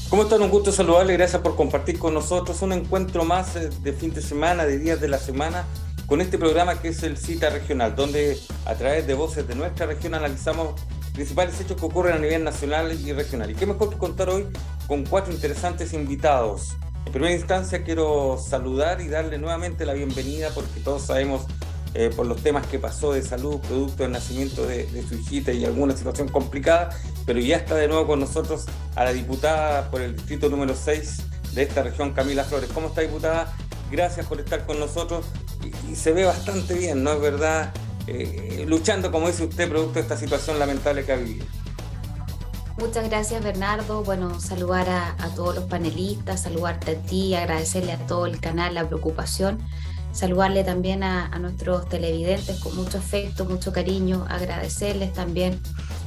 ¿Cómo están? Un gusto saludarles, gracias por compartir con nosotros un encuentro más de fin de semana, de días de la semana, con este programa que es el Cita Regional, donde a través de voces de nuestra región analizamos principales hechos que ocurren a nivel nacional y regional. Y qué mejor que contar hoy con cuatro interesantes invitados. En primera instancia quiero saludar y darle nuevamente la bienvenida porque todos sabemos por los temas que pasó de salud, producto del nacimiento de su hijita y alguna situación complicada, pero ya está de nuevo con nosotros a la diputada por el distrito número 6 de esta región, Camila Flores. ¿Cómo está, diputada? Gracias por estar con nosotros y se ve bastante bien, ¿no es verdad? Luchando, como dice usted, producto de esta situación lamentable que ha vivido. Muchas gracias, Bernardo. Bueno, saludar a todos los panelistas, saludarte a ti, agradecerle a todo el canal la preocupación, saludarle también a nuestros televidentes con mucho afecto, mucho cariño, agradecerles también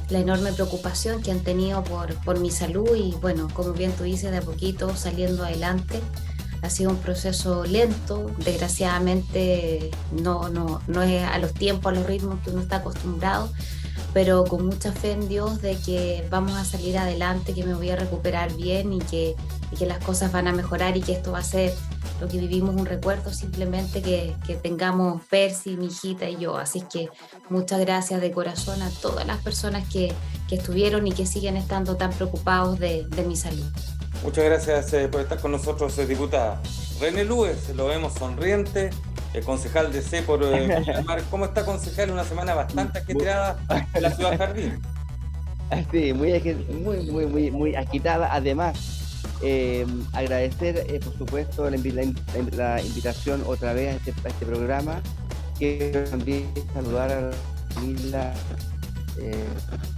la enorme preocupación que han tenido por mi salud y bueno, como bien tú dices, de a poquito saliendo adelante. Ha sido un proceso lento, desgraciadamente no es a los tiempos, a los ritmos que uno está acostumbrado, pero con mucha fe en Dios de que vamos a salir adelante, que me voy a recuperar bien y que las cosas van a mejorar y que esto va a ser lo que vivimos un recuerdo, simplemente que tengamos Percy, mi hijita y yo. Así que muchas gracias de corazón a todas las personas que estuvieron y que siguen estando tan preocupados de mi salud. Muchas gracias por estar con nosotros, diputada. René Lúez, lo vemos sonriente, concejal de C por Viña del Mar. ¿Cómo está, concejal? Una semana bastante ajetreada en la ciudad Jardín. Sí, muy agitada. Además, agradecer, por supuesto, la invitación otra vez a este programa. Quiero también saludar a la familia,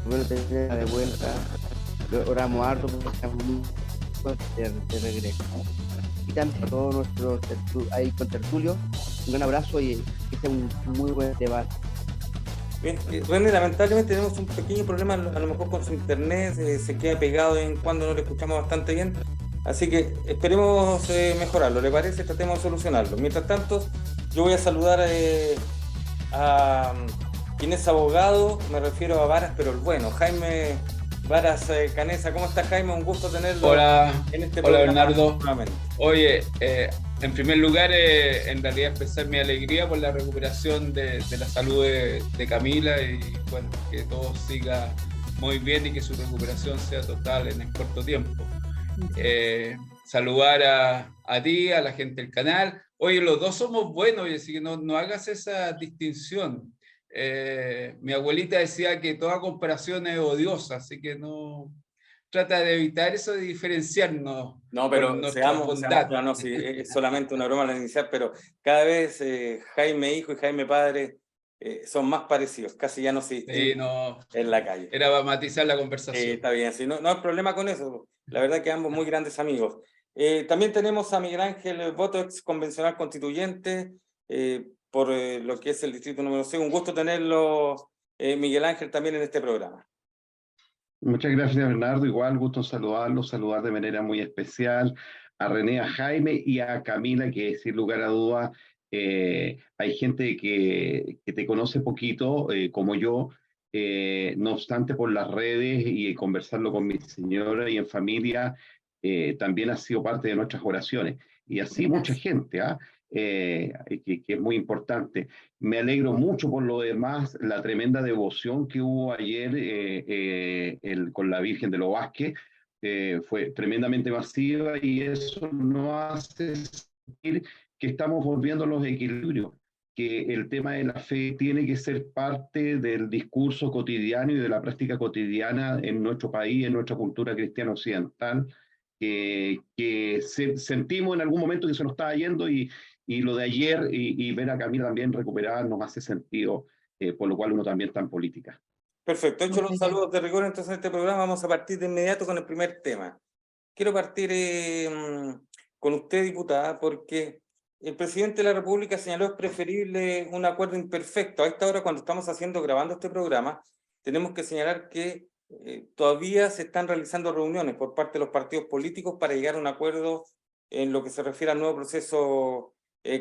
bueno, tenerla de vuelta. Oramos harto porque estamos muy de regreso. Y también a todos nuestros ahí con tertulios, un gran abrazo y que sea un muy buen debate. Bien, René, lamentablemente tenemos un pequeño problema a lo mejor con su internet, se queda pegado en cuando no le escuchamos bastante bien, así que esperemos mejorarlo, ¿le parece? Tratemos de solucionarlo. Mientras tanto, yo voy a saludar a quien es abogado, me refiero a Varas, pero el bueno, Jaime Varas Canesa. ¿Cómo está, Jaime? Un gusto tenerlo. Hola, en este hola programa Bernardo. nuevamente. Oye, en primer lugar, en realidad expresar mi alegría por la recuperación de la salud de Camila y bueno, que todo siga muy bien y que su recuperación sea total en el corto tiempo. Saludar a ti, a la gente del canal. Oye, los dos somos buenos, así que no hagas esa distinción. Mi abuelita decía que toda comparación es odiosa, así que no trata de evitar eso de diferenciarnos No, por pero nuestra seamos bondad. claros, no, sí, es solamente una broma al iniciar, pero cada vez Jaime hijo y Jaime padre son más parecidos, casi ya no se Sí, distinguen no, en la calle. era para matizar la conversación. Está bien, sí, no hay problema con eso, la verdad que ambos muy grandes amigos. También tenemos a Miguel Ángel Boto, ex convencional constituyente, por lo que es el distrito número 6. Un gusto tenerlo, Miguel Ángel, también en este programa. Muchas gracias, Bernardo. Igual, gusto en saludarlo, saludar de manera muy especial a René, a Jaime y a Camila, que sin lugar a dudas hay gente que te conoce poquito, como yo, no obstante por las redes y conversarlo con mi señora y en familia, también ha sido parte de nuestras oraciones. Y así mucha Gracias. gente, que es muy importante. Me alegro mucho por lo demás, la tremenda devoción que hubo ayer con la Virgen de los Vázquez, fue tremendamente masiva y eso nos hace sentir que estamos volviendo a los equilibrios, que el tema de la fe tiene que ser parte del discurso cotidiano y de la práctica cotidiana en nuestro país, en nuestra cultura cristiana occidental, sentimos en algún momento que se nos estaba yendo y lo de ayer y ver a Camila también recuperada nos hace sentido, por lo cual uno también está en política. Perfecto, hecho los Muchas gracias. saludos de rigor, entonces en este programa vamos a partir de inmediato con el primer tema. Quiero partir con usted, diputada, porque el presidente de la República señaló es preferible un acuerdo imperfecto. A esta hora, cuando estamos grabando este programa, tenemos que señalar que todavía se están realizando reuniones por parte de los partidos políticos para llegar a un acuerdo en lo que se refiere al nuevo proceso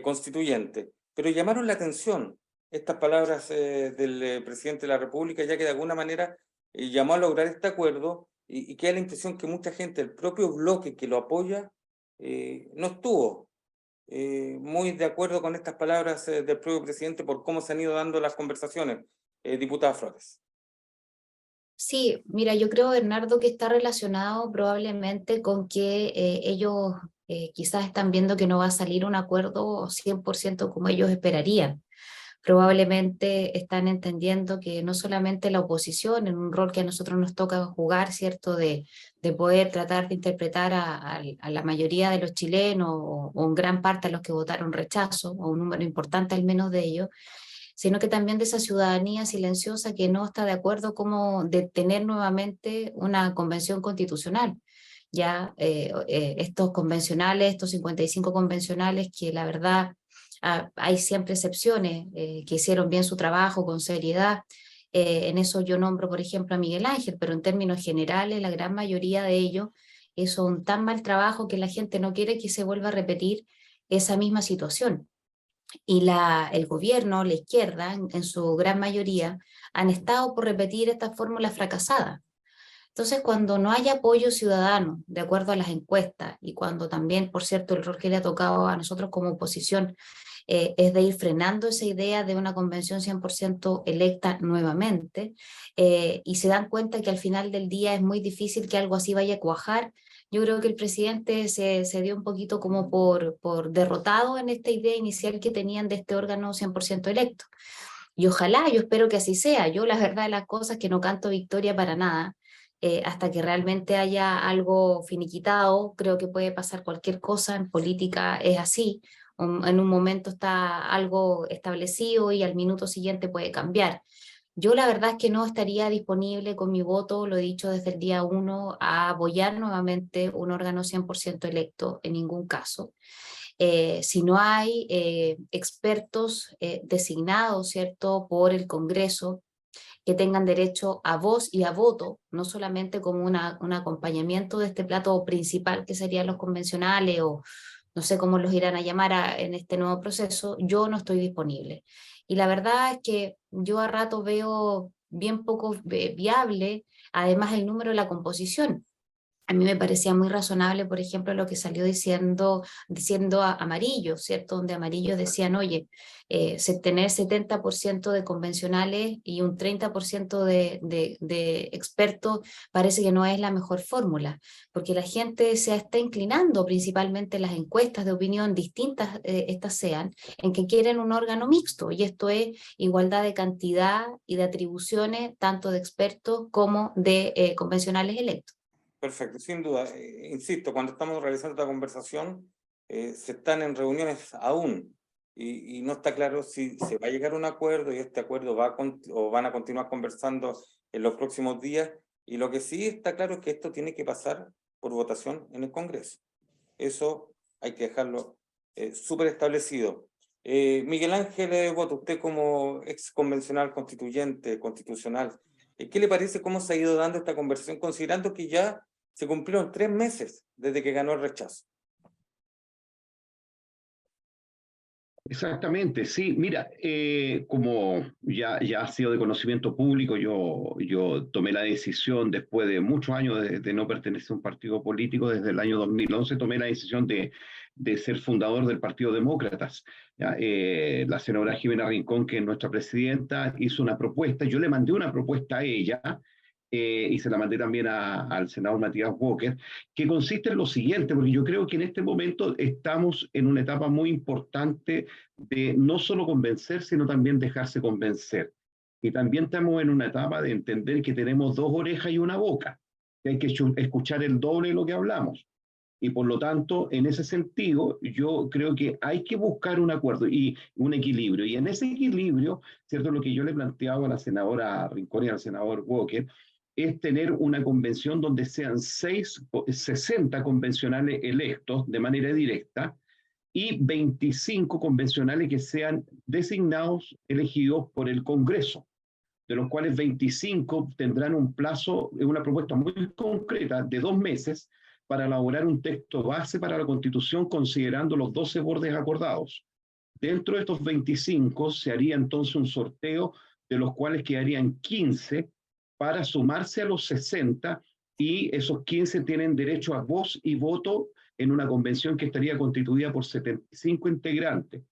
constituyente. Pero llamaron la atención estas palabras del presidente de la República, ya que de alguna manera llamó a lograr este acuerdo y que da la impresión que mucha gente, el propio bloque que lo apoya, no estuvo muy de acuerdo con estas palabras del propio presidente por cómo se han ido dando las conversaciones, diputada Flores. Sí, mira, yo creo, Bernardo, que está relacionado probablemente con que ellos quizás están viendo que no va a salir un acuerdo 100% como ellos esperarían. Probablemente están entendiendo que no solamente la oposición, en un rol que a nosotros nos toca jugar, ¿cierto?, de poder tratar de interpretar a la mayoría de los chilenos o en gran parte a los que votaron rechazo, o un número importante al menos de ellos, sino que también de esa ciudadanía silenciosa que no está de acuerdo como de tener nuevamente una convención constitucional. Ya estos convencionales, estos 55 convencionales que la verdad hay siempre excepciones que hicieron bien su trabajo con seriedad. En eso yo nombro, por ejemplo, a Miguel Ángel, pero en términos generales la gran mayoría de ellos hizo un tan mal trabajo que la gente no quiere que se vuelva a repetir esa misma situación. Y el gobierno, la izquierda, en su gran mayoría, han estado por repetir esta fórmula fracasada. Entonces, cuando no hay apoyo ciudadano, de acuerdo a las encuestas, y cuando también, por cierto, el rol que le ha tocado a nosotros como oposición es de ir frenando esa idea de una convención 100% electa nuevamente, y se dan cuenta que al final del día es muy difícil que algo así vaya a cuajar. Yo creo que el presidente se dio un poquito como por derrotado en esta idea inicial que tenían de este órgano 100% electo. Y ojalá, yo espero que así sea. Yo la verdad de las cosas que no canto victoria para nada. Hasta que realmente haya algo finiquitado, creo que puede pasar cualquier cosa, en política es así, en un momento está algo establecido y al minuto siguiente puede cambiar. Yo la verdad es que no estaría disponible con mi voto, lo he dicho desde el día 1, a apoyar nuevamente un órgano 100% electo en ningún caso. Si no hay expertos designados, ¿cierto?, por el Congreso, que tengan derecho a voz y a voto, no solamente como un acompañamiento de este plato principal que serían los convencionales o no sé cómo los irán a llamar en este nuevo proceso, yo no estoy disponible. Y la verdad es que yo a rato veo bien poco viable, además el número de la composición. A mí me parecía muy razonable, por ejemplo, lo que salió diciendo Amarillo, ¿cierto? Donde Amarillo decían, oye, tener 70% de convencionales y un 30% de expertos parece que no es la mejor fórmula, porque la gente se está inclinando, principalmente las encuestas de opinión, distintas estas sean, en que quieren un órgano mixto, y esto es igualdad de cantidad y de atribuciones, tanto de expertos como de convencionales electos. Perfecto, sin duda. Insisto, cuando estamos realizando esta conversación, se están en reuniones aún y no está claro si se va a llegar a un acuerdo y este acuerdo o van a continuar conversando en los próximos días. Y lo que sí está claro es que esto tiene que pasar por votación en el Congreso. Eso hay que dejarlo súper establecido. Miguel Ángel Boto, usted como ex convencional constitucional, ¿qué le parece cómo se ha ido dando esta conversación, considerando que ya se cumplieron 3 meses desde que ganó el rechazo? Exactamente, sí. Mira, como ya ha sido de conocimiento público, yo tomé la decisión después de muchos años de no pertenecer a un partido político, desde el año 2011 tomé la decisión de ser fundador del Partido Demócratas. ¿Ya? La senadora Jimena Rincón, que es nuestra presidenta, hizo una propuesta, yo le mandé una propuesta a ella, y se la mandé también al senador Matías Walker, que consiste en lo siguiente, porque yo creo que en este momento estamos en una etapa muy importante de no solo convencer, sino también dejarse convencer. Y también estamos en una etapa de entender que tenemos 2 orejas y una boca, que hay que escuchar el doble de lo que hablamos. Y por lo tanto, en ese sentido, yo creo que hay que buscar un acuerdo y un equilibrio. Y en ese equilibrio, ¿cierto? Lo que yo le planteaba a la senadora Rincón y al senador Walker es tener una convención donde sean 60 convencionales electos de manera directa y 25 convencionales que sean designados, elegidos por el Congreso, de los cuales 25 tendrán un plazo, una propuesta muy concreta de 2 meses para elaborar un texto base para la Constitución considerando los 12 bordes acordados. Dentro de estos 25 se haría entonces un sorteo de los cuales quedarían 15 para sumarse a los 60 y esos 15 tienen derecho a voz y voto en una convención que estaría constituida por 75 integrantes,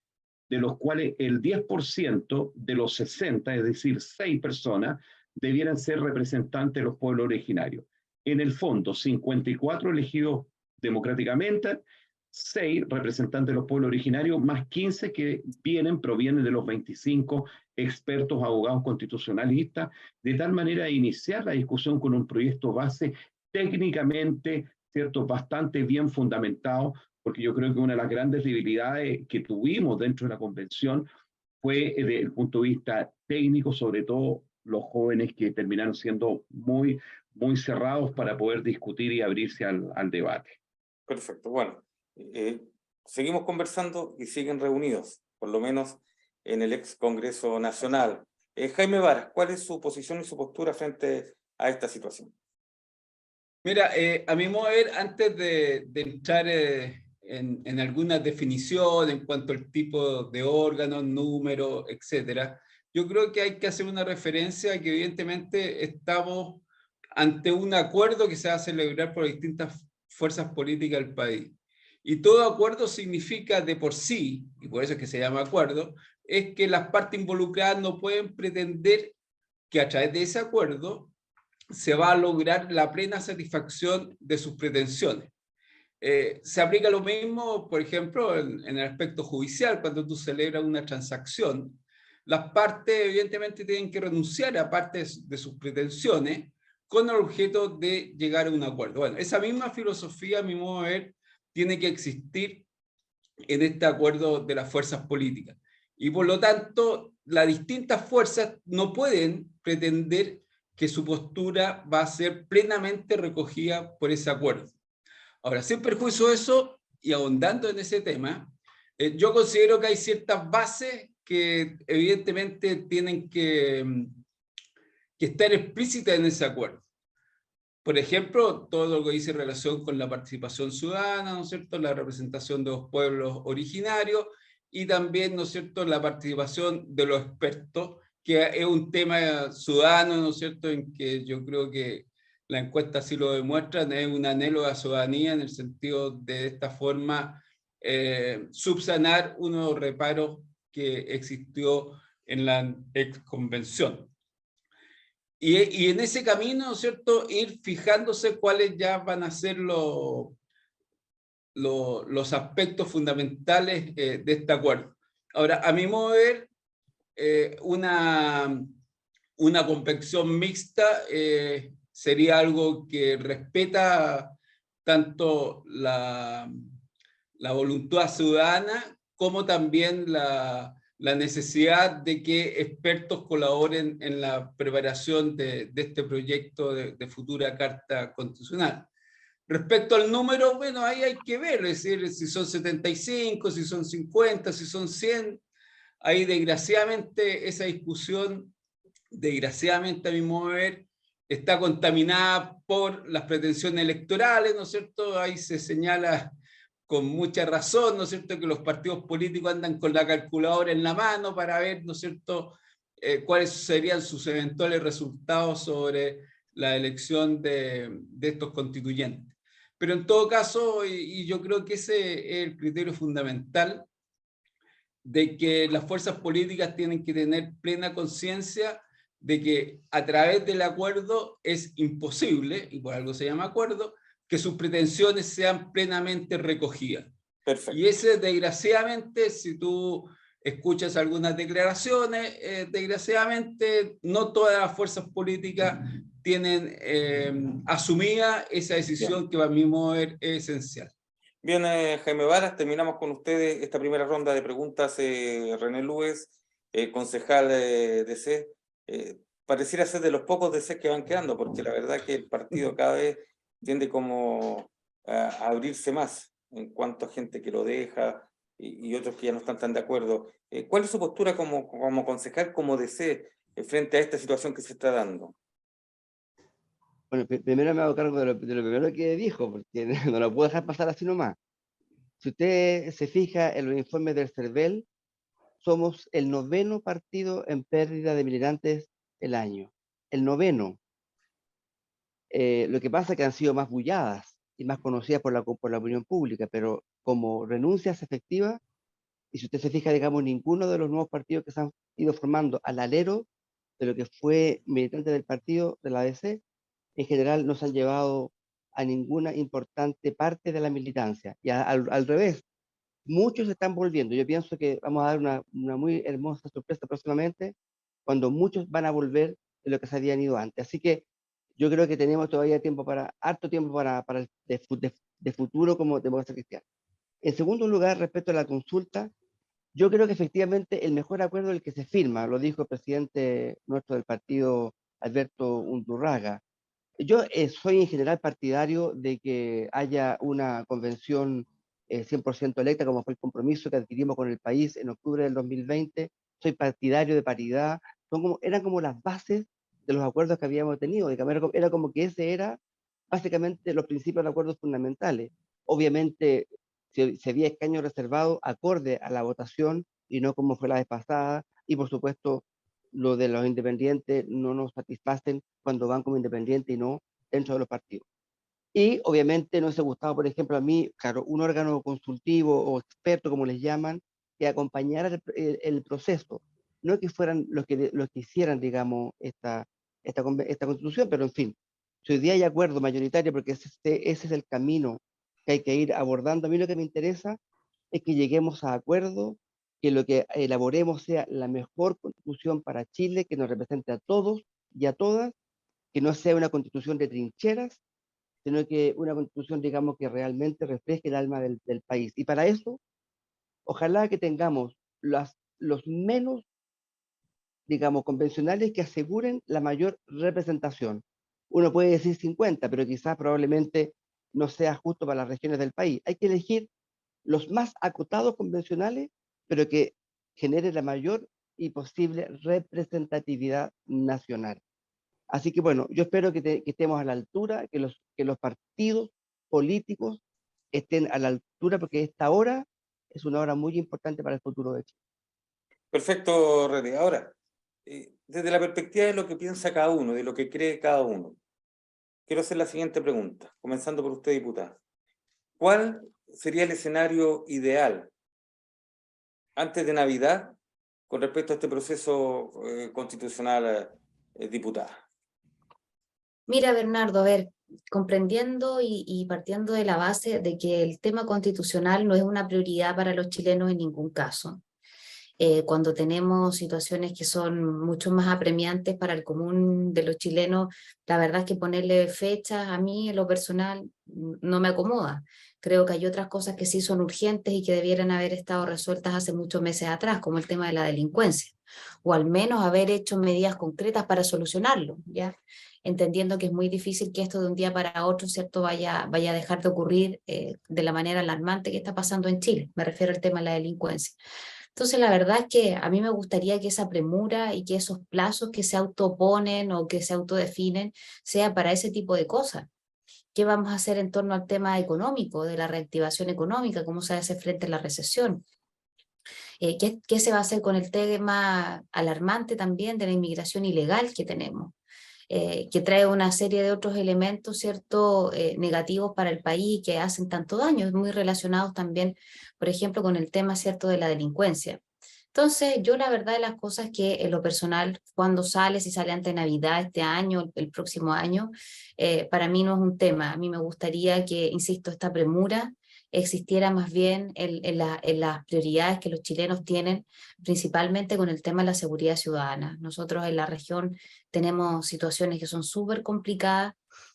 de los cuales el 10% de los 60, es decir, 6 personas, debieran ser representantes de los pueblos originarios. En el fondo, 54 elegidos democráticamente, 6 representantes de los pueblos originarios, más 15 que provienen de los 25 expertos abogados constitucionalistas, de tal manera de iniciar la discusión con un proyecto base técnicamente, ¿cierto?, bastante bien fundamentado, porque yo creo que una de las grandes debilidades que tuvimos dentro de la convención fue desde el punto de vista técnico, sobre todo los jóvenes que terminaron siendo muy, muy cerrados para poder discutir y abrirse al debate. Perfecto, bueno, seguimos conversando y siguen reunidos, por lo menos en el ex Congreso Nacional. Jaime Varas, ¿cuál es su posición y su postura frente a esta situación? Mira, a mi modo de ver, antes de entrar en algunas definiciones en cuanto al tipo de órganos, números, etcétera, yo creo que hay que hacer una referencia a que evidentemente estamos ante un acuerdo que se va a celebrar por distintas fuerzas políticas del país. Y todo acuerdo significa de por sí, y por eso es que se llama acuerdo, es que las partes involucradas no pueden pretender que a través de ese acuerdo se va a lograr la plena satisfacción de sus pretensiones. Se aplica lo mismo, por ejemplo, en el aspecto judicial, cuando tú celebras una transacción, las partes evidentemente tienen que renunciar a partes de sus pretensiones con el objeto de llegar a un acuerdo. Bueno, esa misma filosofía, a mi modo de ver, tiene que existir en este acuerdo de las fuerzas políticas. Y por lo tanto, las distintas fuerzas no pueden pretender que su postura va a ser plenamente recogida por ese acuerdo. Ahora, sin perjuicio de eso, y ahondando en ese tema, yo considero que hay ciertas bases que evidentemente tienen que estar explícitas en ese acuerdo. Por ejemplo, todo lo que dice en relación con la participación ciudadana, ¿no es cierto?, la representación de los pueblos originarios y también, ¿no es cierto?, la participación de los expertos, que es un tema ciudadano, ¿no es cierto?, en que yo creo que la encuesta así lo demuestra, es un anhelo de la ciudadanía en el sentido de esta forma subsanar unos reparos que existió en la ex convención. Y en ese camino, ¿no es cierto?, ir fijándose cuáles ya van a ser los aspectos fundamentales de este acuerdo. Ahora, a mi modo de ver, una convención mixta sería algo que respeta tanto la voluntad ciudadana como también la necesidad de que expertos colaboren en la preparación de este proyecto de futura Carta Constitucional. Respecto al número, bueno, ahí hay que ver, es decir, si son 75, si son 50, si son 100, ahí desgraciadamente esa discusión, desgraciadamente a mi modo de ver, está contaminada por las pretensiones electorales, ¿no es cierto? Ahí se señala con mucha razón, ¿no es cierto?, que los partidos políticos andan con la calculadora en la mano para ver, ¿no es cierto?, cuáles serían sus eventuales resultados sobre la elección de estos constituyentes. Pero en todo caso, y yo creo que ese es el criterio fundamental, de que las fuerzas políticas tienen que tener plena conciencia de que a través del acuerdo es imposible, y por algo se llama acuerdo, que sus pretensiones sean plenamente recogidas. Perfecto. Y ese, desgraciadamente, si tú escuchas algunas declaraciones, desgraciadamente no todas las fuerzas políticas tienen asumida esa decisión. Bien. Que para mi modo de ver es esencial. Bien, Jaime Varas, terminamos con ustedes esta primera ronda de preguntas. René Lues, concejal DC, pareciera ser de los pocos DC que van quedando, porque la verdad que el partido cada vez tiende como a abrirse más en cuanto a gente que lo deja y otros que ya no están tan de acuerdo. ¿Cuál es su postura como concejal, como DC, frente a esta situación que se está dando? Bueno, primero me hago cargo de lo primero que dijo, porque no lo puedo dejar pasar así nomás. Si usted se fija en los informes del CERVEL, somos el 9º partido en pérdida de militantes el año. El 9º. Lo que pasa es que han sido más bulladas y más conocidas por la opinión pública, pero como renuncias efectivas, y si usted se fija, digamos, ninguno de los nuevos partidos que se han ido formando al alero de lo que fue militante del partido de la ADC, en general no se han llevado a ninguna importante parte de la militancia. Y al revés, muchos se están volviendo. Yo pienso que vamos a dar una muy hermosa sorpresa próximamente, cuando muchos van a volver de lo que se habían ido antes. Así que yo creo que tenemos todavía harto tiempo de futuro como democracia cristiana. En segundo lugar, respecto a la consulta, yo creo que efectivamente el mejor acuerdo es el que se firma, lo dijo el presidente nuestro del partido, Alberto Undurraga. Yo soy en general partidario de que haya una convención 100% electa, como fue el compromiso que adquirimos con el país en octubre del 2020. Soy partidario de paridad. Eran como las bases de los acuerdos que habíamos tenido. Era como que ese era básicamente los principios de acuerdos fundamentales. Obviamente se había escaños reservados acorde a la votación y no como fue la vez pasada. Y por supuesto, lo de los independientes no nos satisfacen cuando van como independientes y no dentro de los partidos. Y obviamente no se gustaba, por ejemplo, a mí, claro, un órgano consultivo o experto, como les llaman, que acompañara el proceso, no que fueran los que hicieran, digamos, esta constitución, pero en fin, si hoy día hay acuerdo mayoritario, porque ese es el camino que hay que ir abordando. A mí lo que me interesa es que lleguemos a acuerdo, que lo que elaboremos sea la mejor constitución para Chile, que nos represente a todos y a todas, que no sea una constitución de trincheras, sino que una constitución, digamos, que realmente refleje el alma del país. Y para eso, ojalá que tengamos los menos, digamos, convencionales que aseguren la mayor representación. Uno puede decir 50, pero quizás probablemente no sea justo para las regiones del país. Hay que elegir los más acotados convencionales, pero que genere la mayor y posible representatividad nacional. Así que bueno, yo espero que estemos a la altura, que los partidos políticos estén a la altura, porque esta hora es una hora muy importante para el futuro de Chile. Perfecto, Rede. Ahora, desde la perspectiva de lo que piensa cada uno, de lo que cree cada uno, quiero hacer la siguiente pregunta, comenzando por usted, diputada. ¿Cuál sería el escenario ideal antes de Navidad con respecto a este proceso constitucional, diputada? Mira, Bernardo, a ver, comprendiendo y partiendo de la base de que el tema constitucional no es una prioridad para los chilenos en ningún caso. Cuando tenemos situaciones que son mucho más apremiantes para el común de los chilenos, la verdad es que ponerle fechas a mí en lo personal no me acomoda. Creo que hay otras cosas que sí son urgentes y que debieran haber estado resueltas hace muchos meses atrás, como el tema de la delincuencia, o al menos haber hecho medidas concretas para solucionarlo, ¿ya? Entendiendo que es muy difícil que esto de un día para otro, ¿cierto?, vaya a dejar de ocurrir de la manera alarmante que está pasando en Chile. Me refiero al tema de la delincuencia. Entonces, la verdad es que a mí me gustaría que esa premura y que esos plazos que se autoponen o que se autodefinen sea para ese tipo de cosas. ¿Qué vamos a hacer en torno al tema económico, de la reactivación económica? ¿Cómo se hace frente a la recesión? ¿Qué se va a hacer con el tema alarmante también de la inmigración ilegal que tenemos? Que trae una serie de otros elementos, ¿cierto?, negativos para el país y que hacen tanto daño, muy relacionados también, por ejemplo, con el tema, ¿cierto?, de la delincuencia. Entonces, yo la verdad de las cosas que en lo personal, cuando sale, si sale antes de Navidad este año, el próximo año, para mí no es un tema. A mí me gustaría que, insisto, esta premura existiera más bien en las prioridades que los chilenos tienen, principalmente con el tema de la seguridad ciudadana. Nosotros en la región tenemos situaciones que son súper complicadas,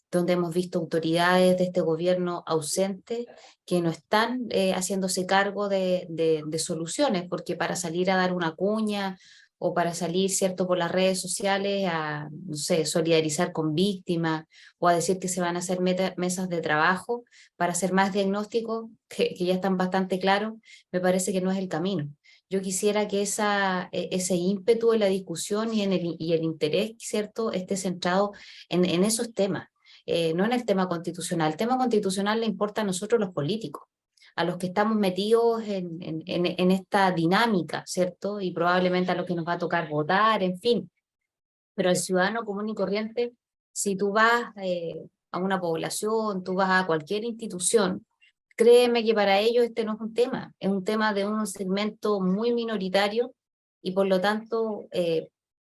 donde hemos visto autoridades de este gobierno ausentes que no están haciéndose cargo de soluciones, porque para salir a dar una cuña o para salir, ¿cierto?, por las redes sociales a, no sé, solidarizar con víctimas o a decir que se van a hacer mesas de trabajo para hacer más diagnósticos, que ya están bastante claros, me parece que no es el camino. Yo quisiera que ese ímpetu en la discusión y el interés, ¿cierto?, esté centrado en esos temas. No en el tema constitucional. El tema constitucional le importa a nosotros los políticos, a los que estamos metidos en esta dinámica, ¿cierto? Y probablemente a los que nos va a tocar votar, en fin. Pero el ciudadano común y corriente Si tú vas a una población, tú vas a cualquier institución, créeme que para ellos este no es un tema, es un tema de un segmento muy minoritario y por lo tanto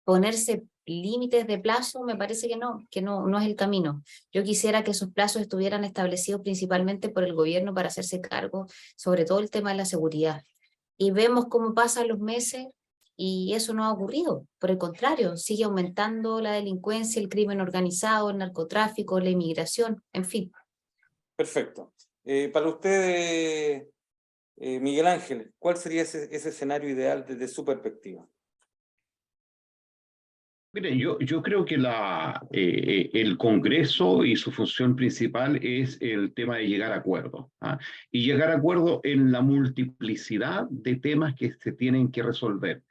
ponerse límites de plazo me parece que no es el camino. Yo quisiera que esos plazos estuvieran establecidos principalmente por el gobierno para hacerse cargo sobre todo el tema de la seguridad. Y vemos cómo pasan los meses y eso no ha ocurrido. Por el contrario, sigue aumentando la delincuencia, el crimen organizado, el narcotráfico, la inmigración, en fin. Perfecto. Para usted, Miguel Ángel, ¿cuál sería ese escenario ideal desde su perspectiva? Mire, yo creo que el Congreso y su función principal es el tema de llegar a acuerdos, ¿ah? Y llegar a acuerdos en la multiplicidad de temas que se tienen que resolver.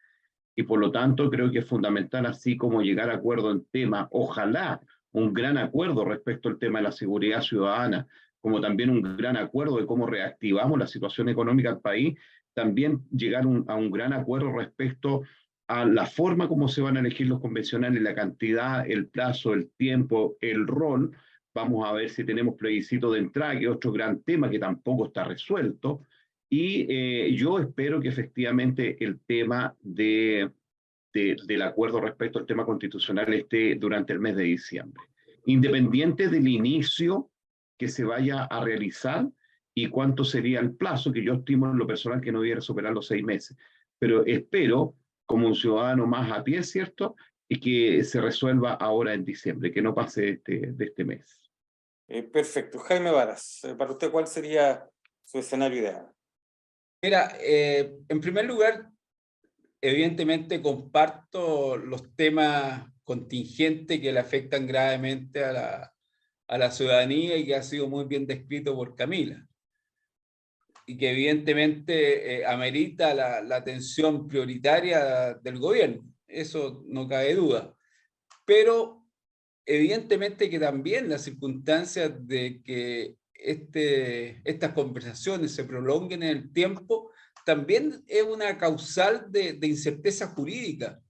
Y por lo tanto creo que es fundamental, así como llegar a acuerdo en temas, ojalá un gran acuerdo respecto al tema de la seguridad ciudadana, como también un gran acuerdo de cómo reactivamos la situación económica del país, también llegar a un gran acuerdo respecto a la forma como se van a elegir los convencionales, la cantidad, el plazo, el tiempo, el rol. Vamos a ver si tenemos plebiscito de entrada, que es otro gran tema que tampoco está resuelto. Y yo espero que efectivamente el tema del acuerdo respecto al tema constitucional esté durante el mes de diciembre, independiente del inicio que se vaya a realizar y cuánto sería el plazo, que yo estimo en lo personal que no debiera superar los 6 meses. Pero espero, como un ciudadano más a pie, ¿cierto?, y que se resuelva ahora en diciembre, que no pase de este mes. Perfecto. Jaime Varas, para usted, ¿cuál sería su escenario ideal? Mira, en primer lugar, evidentemente comparto los temas contingentes que le afectan gravemente a la ciudadanía y que ha sido muy bien descrito por Camila. Y que evidentemente amerita la atención prioritaria del gobierno, eso no cabe duda. Pero evidentemente que también las circunstancias de que estas conversaciones se prolonguen en el tiempo también es una causal de incerteza jurídica.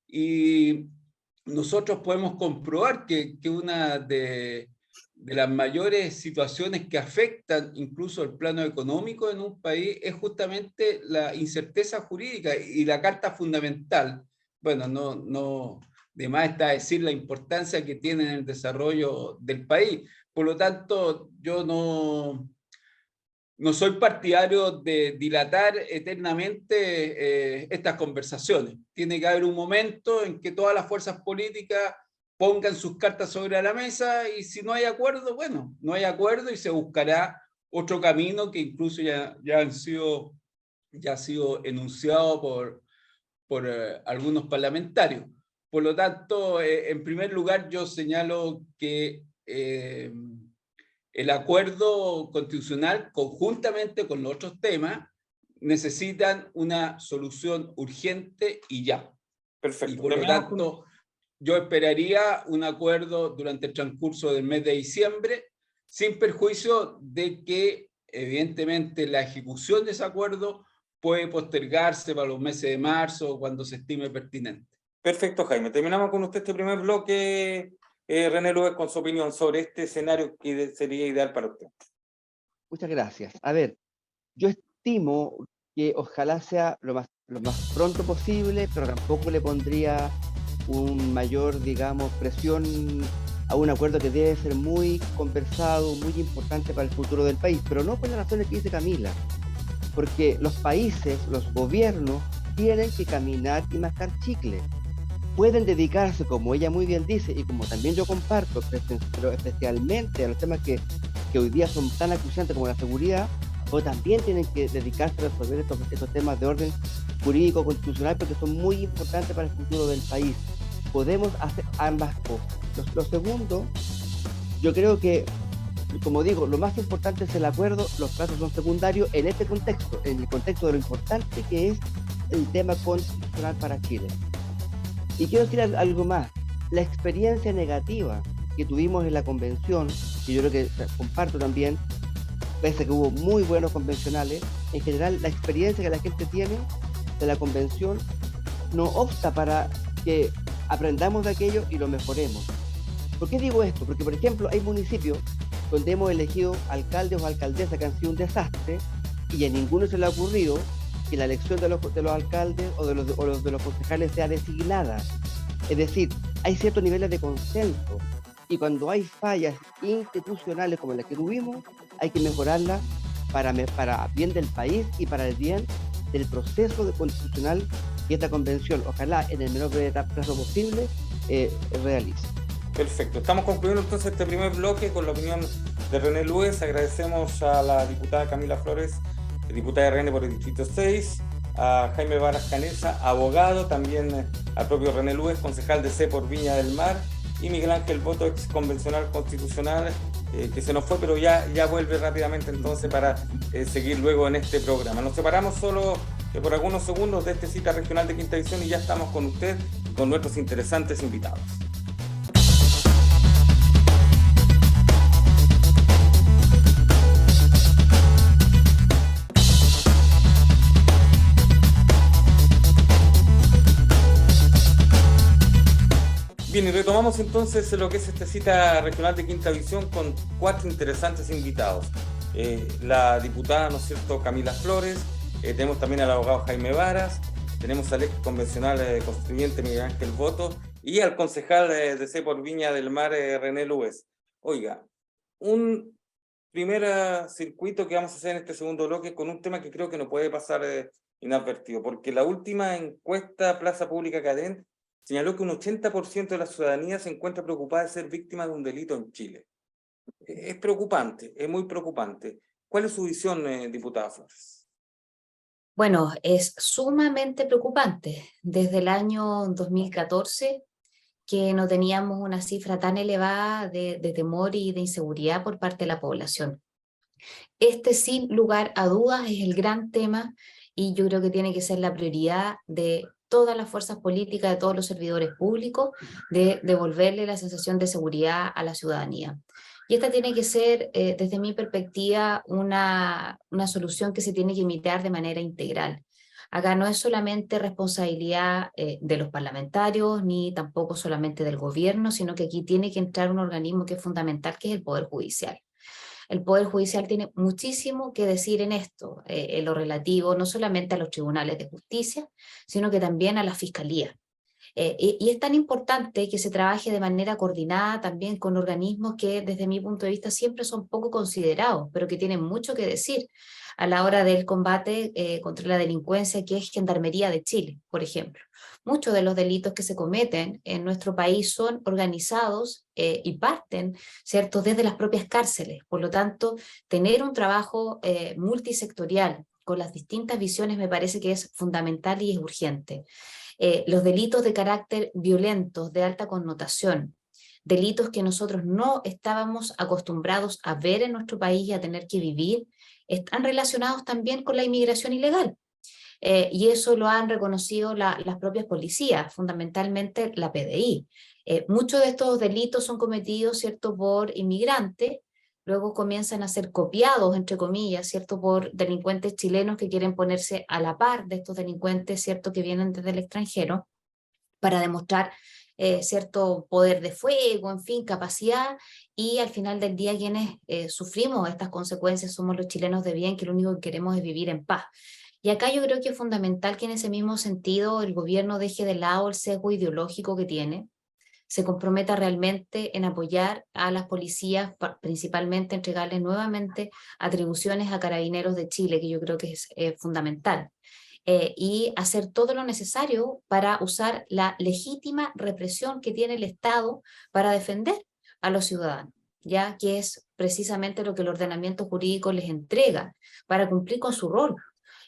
Y nosotros podemos comprobar que una de las mayores situaciones que afectan incluso el plano económico en un país es justamente la incerteza jurídica y la Carta Fundamental. Bueno, no de más está decir la importancia que tiene en el desarrollo del país. Por lo tanto, yo no soy partidario de dilatar eternamente estas conversaciones. Tiene que haber un momento en que todas las fuerzas políticas pongan sus cartas sobre la mesa y si no hay acuerdo, bueno, no hay acuerdo y se buscará otro camino que incluso ya ha sido enunciado por algunos parlamentarios. Por lo tanto, en primer lugar, yo señalo que el acuerdo constitucional, conjuntamente con los otros temas, necesitan una solución urgente y ya. Perfecto. Y por lo tanto, yo esperaría un acuerdo durante el transcurso del mes de diciembre, sin perjuicio de que, evidentemente, la ejecución de ese acuerdo puede postergarse para los meses de marzo, cuando se estime pertinente. Perfecto, Jaime. Terminamos con usted este primer bloque. René Lues, con su opinión sobre este escenario que sería ideal para usted. Muchas gracias. A ver, yo estimo que ojalá sea lo más pronto posible, pero tampoco le pondría un mayor, digamos, presión a un acuerdo que debe ser muy conversado, muy importante para el futuro del país, pero no por las razones que dice Camila, porque los países, los gobiernos, tienen que caminar y mascar chicle. Pueden dedicarse, como ella muy bien dice, y como también yo comparto, pero especialmente a los temas que hoy día son tan acuciantes como la seguridad, o también tienen que dedicarse a resolver estos temas de orden jurídico constitucional, porque son muy importantes para el futuro del país. Podemos hacer ambas cosas. Lo segundo, yo creo que, como digo, lo más importante es el acuerdo, los plazos son secundarios en este contexto, en el contexto de lo importante que es el tema constitucional para Chile. Y quiero decir algo más. La experiencia negativa que tuvimos en la convención, que yo creo que comparto también, pese a que hubo muy buenos convencionales, en general la experiencia que la gente tiene de la convención no obsta para que aprendamos de aquello y lo mejoremos. ¿Por qué digo esto? Porque, por ejemplo, hay municipios donde hemos elegido alcaldes o alcaldesas que han sido un desastre y a ninguno se le ha ocurrido que la elección de los alcaldes o de los concejales sea designada. Es decir, hay ciertos niveles de consenso y cuando hay fallas institucionales como las que tuvimos, hay que mejorarlas para bien del país y para el bien del proceso constitucional que esta convención, ojalá en el menor plazo posible, realice. Perfecto. Estamos concluyendo entonces este primer bloque con la opinión de René Lues. Agradecemos a la diputada Camila Flores, diputada de RN por el Distrito 6, a Jaime Varas Canesa, abogado, también al propio René Lues, concejal de C por Viña del Mar, y Miguel Ángel Boto, ex convencional constitucional, que se nos fue, pero ya vuelve rápidamente entonces para seguir luego en este programa. Nos separamos solo por algunos segundos de este cita regional de Quinta Edición y ya estamos con usted, con nuestros interesantes invitados. Bien, y retomamos entonces lo que es esta cita regional de Quinta Visión con 4 interesantes invitados. La diputada, ¿no es cierto?, Camila Flores, tenemos también al abogado Jaime Varas, tenemos al ex convencional constituyente Miguel Ángel Boto y al concejal de C por Viña del Mar, René Lues. Oiga, un primer circuito que vamos a hacer en este segundo bloque con un tema que creo que no puede pasar inadvertido, porque la última encuesta Plaza Pública Cadén señaló que un 80% de la ciudadanía se encuentra preocupada de ser víctima de un delito en Chile. Es preocupante, es muy preocupante. ¿Cuál es su visión, diputada Flores? Bueno, es sumamente preocupante. Desde el año 2014 que no teníamos una cifra tan elevada de temor y de inseguridad por parte de la población. Este, sin lugar a dudas, es el gran tema y yo creo que tiene que ser la prioridad de todas las fuerzas políticas, de todos los servidores públicos, de devolverle la sensación de seguridad a la ciudadanía. Y esta tiene que ser, desde mi perspectiva, una solución que se tiene que imitar de manera integral. Acá no es solamente responsabilidad de los parlamentarios, ni tampoco solamente del gobierno, sino que aquí tiene que entrar un organismo que es fundamental, que es el Poder Judicial. El Poder Judicial tiene muchísimo que decir en esto, en lo relativo no solamente a los tribunales de justicia, sino que también a la Fiscalía. Y es tan importante que se trabaje de manera coordinada también con organismos que desde mi punto de vista siempre son poco considerados, pero que tienen mucho que decir a la hora del combate contra la delincuencia, que es Gendarmería de Chile, por ejemplo. Muchos de los delitos que se cometen en nuestro país son organizados y parten, ¿cierto?, desde las propias cárceles. Por lo tanto, tener un trabajo multisectorial con las distintas visiones me parece que es fundamental y es urgente. Los delitos de carácter violento, de alta connotación, delitos que nosotros no estábamos acostumbrados a ver en nuestro país y a tener que vivir, están relacionados también con la inmigración ilegal. Y eso lo han reconocido las propias policías, fundamentalmente la PDI. Muchos de estos delitos son cometidos, ¿cierto?, por inmigrantes, luego comienzan a ser copiados, entre comillas, ¿cierto?, por delincuentes chilenos que quieren ponerse a la par de estos delincuentes, ¿cierto?, que vienen desde el extranjero, para demostrar cierto poder de fuego, en fin, capacidad, y al final del día quienes sufrimos estas consecuencias somos los chilenos de bien, que lo único que queremos es vivir en paz. Y acá yo creo que es fundamental que en ese mismo sentido el gobierno deje de lado el sesgo ideológico que tiene, se comprometa realmente en apoyar a las policías, principalmente entregarles nuevamente atribuciones a Carabineros de Chile, que yo creo que es fundamental. Y hacer todo lo necesario para usar la legítima represión que tiene el Estado para defender a los ciudadanos, ya que es precisamente lo que el ordenamiento jurídico les entrega para cumplir con su rol.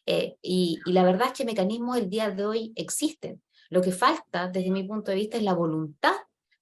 Y la verdad es que mecanismos el día de hoy existen. Lo que falta, desde mi punto de vista, es la voluntad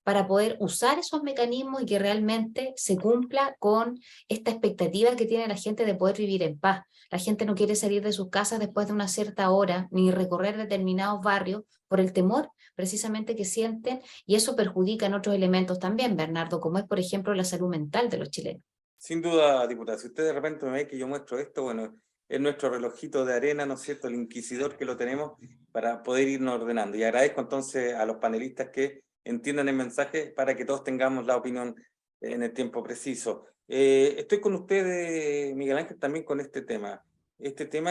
para poder usar esos mecanismos y que realmente se cumpla con esta expectativa que tiene la gente de poder vivir en paz. La gente no quiere salir de sus casas después de una cierta hora, ni recorrer determinados barrios por el temor precisamente que sienten, y eso perjudica en otros elementos también, Bernardo, como es, por ejemplo, la salud mental de los chilenos. Sin duda, diputada, si usted de repente me ve que yo muestro esto, bueno, es nuestro relojito de arena, ¿no es cierto?, el inquisidor que lo tenemos para poder irnos ordenando. Y agradezco entonces a los panelistas que entiendan el mensaje para que todos tengamos la opinión en el tiempo preciso. Estoy con usted, Miguel Ángel, también con este tema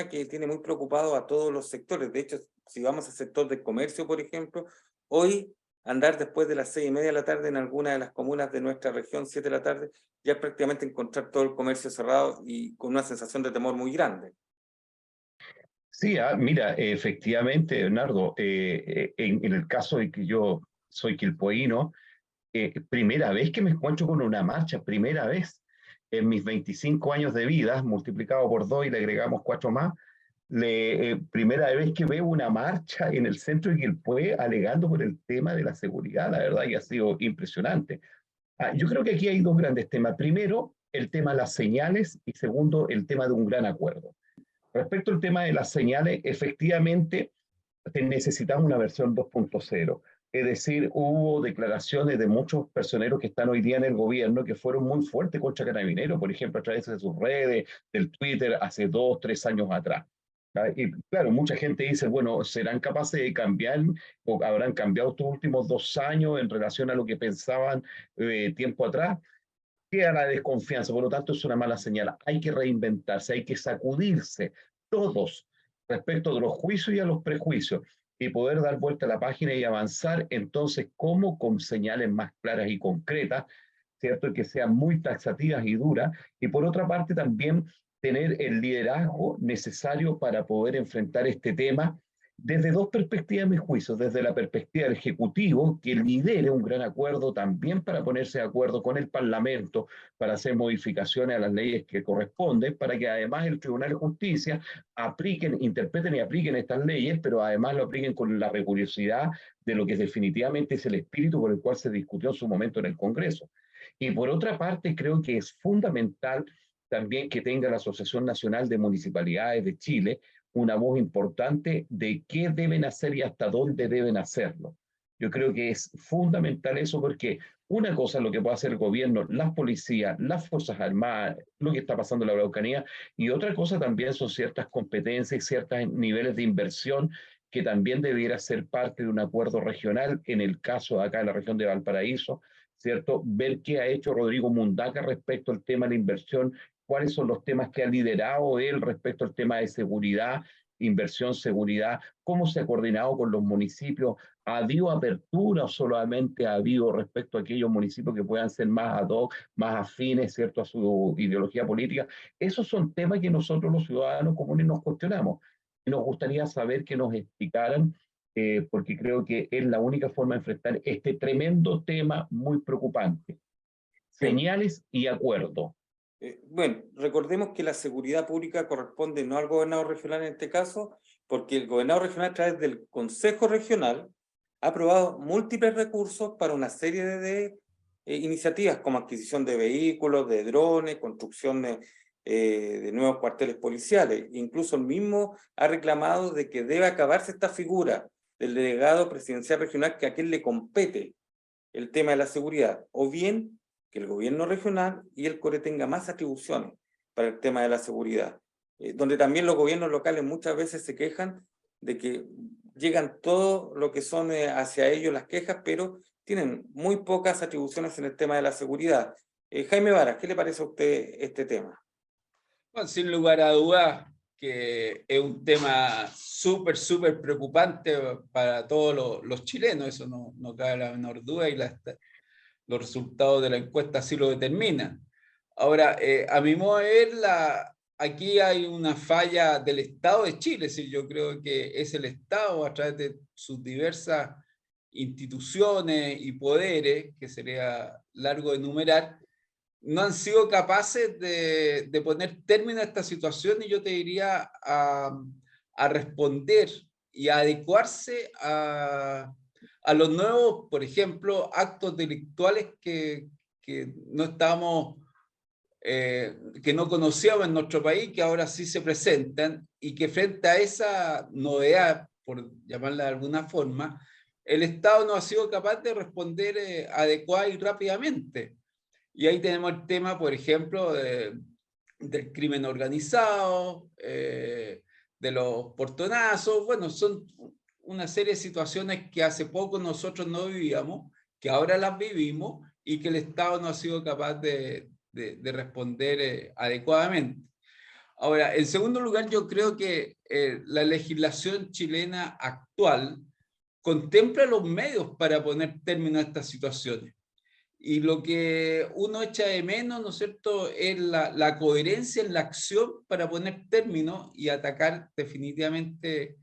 que tiene muy preocupado a todos los sectores. De hecho, si vamos al sector del comercio, por ejemplo, hoy andar después de las 6:30 de la tarde en alguna de las comunas de nuestra región, 7 de la tarde, ya es prácticamente encontrar todo el comercio cerrado y con una sensación de temor muy grande. Sí, mira, efectivamente, Bernardo, en el caso de que yo soy quilpueíno, primera vez que me encuentro con una marcha, primera vez en mis 25 años de vida, multiplicado por 2 y le agregamos 4 más, primera vez que veo una marcha en el centro de Quilpué alegando por el tema de la seguridad, la verdad, y ha sido impresionante. Yo creo que aquí hay dos grandes temas. Primero, el tema de las señales y segundo, el tema de un gran acuerdo. Respecto al tema de las señales, efectivamente necesitamos una versión 2.0. Es decir, hubo declaraciones de muchos personeros que están hoy día en el gobierno que fueron muy fuertes contra Carabineros, por ejemplo, a través de sus redes, del Twitter, hace 2, 3 años atrás. Y claro, mucha gente dice, bueno, ¿serán capaces de cambiar o habrán cambiado estos últimos 2 años en relación a lo que pensaban tiempo atrás? Queda la desconfianza, por lo tanto es una mala señal. Hay que reinventarse, hay que sacudirse todos respecto de los juicios y a los prejuicios y poder dar vuelta a la página y avanzar entonces como con señales más claras y concretas, ¿cierto? Que sean muy taxativas y duras. Y por otra parte también tener el liderazgo necesario para poder enfrentar este tema desde dos perspectivas, a mi juicio, desde la perspectiva del Ejecutivo, que lidere un gran acuerdo también para ponerse de acuerdo con el Parlamento, para hacer modificaciones a las leyes que corresponden, para que además el Tribunal de Justicia apliquen, interpreten y apliquen estas leyes, pero además lo apliquen con la rigurosidad de lo que definitivamente es el espíritu por el cual se discutió en su momento en el Congreso. Y por otra parte, creo que es fundamental también que tenga la Asociación Nacional de Municipalidades de Chile una voz importante de qué deben hacer y hasta dónde deben hacerlo. Yo creo que es fundamental eso porque una cosa es lo que puede hacer el gobierno, las policías, las Fuerzas Armadas, lo que está pasando en la Araucanía, y otra cosa también son ciertas competencias y ciertos niveles de inversión que también debiera ser parte de un acuerdo regional, en el caso de acá en la región de Valparaíso, ¿cierto? Ver qué ha hecho Rodrigo Mundaca respecto al tema de la inversión, cuáles son los temas que ha liderado él respecto al tema de seguridad, inversión, seguridad, cómo se ha coordinado con los municipios, ha habido apertura o solamente ha habido respecto a aquellos municipios que puedan ser más ad hoc, más afines, ¿cierto?, a su ideología política. Esos son temas que nosotros los ciudadanos comunes nos cuestionamos. Nos gustaría saber que nos explicaran, porque creo que es la única forma de enfrentar este tremendo tema muy preocupante. Señales y acuerdo. Bueno, recordemos que la seguridad pública corresponde no al gobernador regional en este caso, porque el gobernador regional a través del Consejo Regional ha aprobado múltiples recursos para una serie de iniciativas como adquisición de vehículos, de drones, construcción de nuevos cuarteles policiales. Incluso el mismo ha reclamado de que debe acabarse esta figura del delegado presidencial regional que a quien le compete el tema de la seguridad, o bien que el gobierno regional y el CORE tenga más atribuciones para el tema de la seguridad, donde también los gobiernos locales muchas veces se quejan de que llegan todo lo que son hacia ellos las quejas, pero tienen muy pocas atribuciones en el tema de la seguridad. Jaime Varas, ¿qué le parece a usted este tema? Bueno, sin lugar a dudas que es un tema súper preocupante para todos los chilenos, eso no cabe la menor duda, y los resultados de la encuesta así lo determinan. Ahora, a mi modo de ver, aquí hay una falla del Estado de Chile. Es decir, yo creo que es el Estado, a través de sus diversas instituciones y poderes, que sería largo de enumerar, no han sido capaces de poner término a esta situación, y yo te diría a responder y a adecuarse a los nuevos, por ejemplo, actos delictuales que no estábamos, que no conocíamos en nuestro país, que ahora sí se presentan, y que frente a esa novedad, por llamarla de alguna forma, el Estado no ha sido capaz de responder adecuada y rápidamente. Y ahí tenemos el tema, por ejemplo, del crimen organizado, de los portonazos. Bueno, son una serie de situaciones que hace poco nosotros no vivíamos que ahora las vivimos y que el Estado no ha sido capaz de responder adecuadamente. Ahora, en segundo lugar, yo creo que la legislación chilena actual contempla los medios para poner término a estas situaciones. Y lo que uno echa de menos, ¿no es cierto?, es la coherencia en la acción para poner término y atacar definitivamente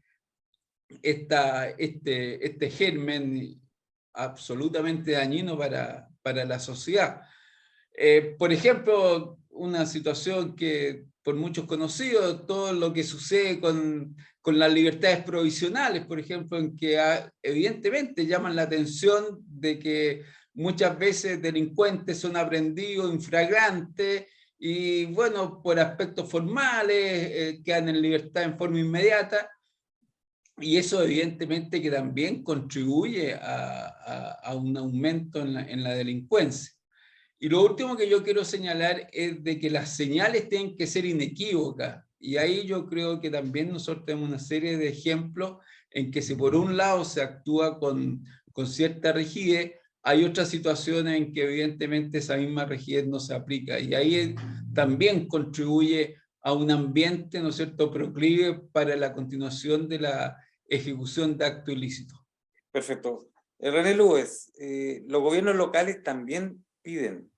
este germen absolutamente dañino para la sociedad. Por ejemplo, una situación que por muchos conocido, todo lo que sucede con las libertades provisionales, por ejemplo, en que evidentemente llaman la atención de que muchas veces delincuentes son aprehendidos in flagrante y, bueno, por aspectos formales, quedan en libertad en forma inmediata, y eso evidentemente que también contribuye a un aumento en la delincuencia. Y lo último que yo quiero señalar es de que las señales tienen que ser inequívocas. Y ahí yo creo que también nosotros tenemos una serie de ejemplos en que si por un lado se actúa con cierta rigidez, hay otras situaciones en que evidentemente esa misma rigidez no se aplica. Y ahí también contribuye a un ambiente, ¿no es cierto?, proclive para la continuación de la ejecución de actos ilícitos. Perfecto. René Lues, los gobiernos locales también piden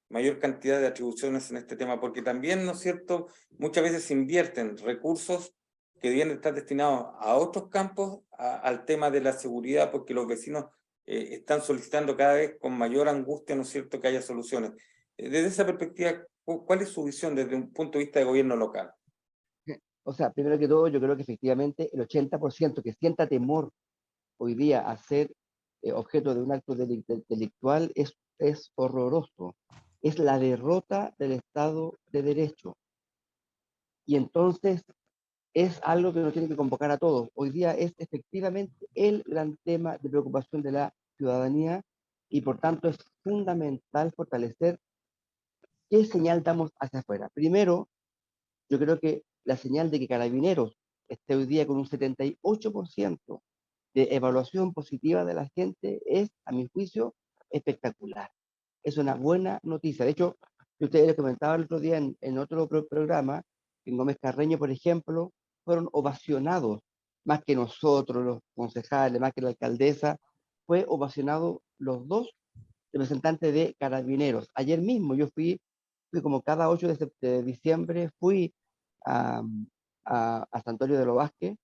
mayor cantidad de atribuciones en este tema, porque también, ¿no es cierto?, muchas veces se invierten recursos que deben estar destinados a otros campos, al tema de la seguridad, porque los vecinos están solicitando cada vez con mayor angustia, ¿no es cierto?, que haya soluciones. Desde esa perspectiva, ¿cuál es su visión desde un punto de vista de gobierno local? O sea, primero que todo, yo creo que efectivamente el 80% que sienta temor hoy día a ser objeto de un acto delictual es horroroso. Es la derrota del Estado de Derecho. Y entonces es algo que nos tiene que convocar a todos. Hoy día es efectivamente el gran tema de preocupación de la ciudadanía y por tanto es fundamental fortalecer qué señal damos hacia afuera. Primero, yo creo que la señal de que Carabineros esté hoy día con un 78% de evaluación positiva de la gente es, a mi juicio, espectacular. Es una buena noticia. De hecho, ustedes les comentaba el otro día en otro programa, en Gómez Carreño, por ejemplo, fueron ovacionados, más que nosotros, los concejales, más que la alcaldesa, fue ovacionado los dos representantes de Carabineros. Ayer mismo yo fui como cada 8 de diciembre, fui a San Antonio de los Vázquez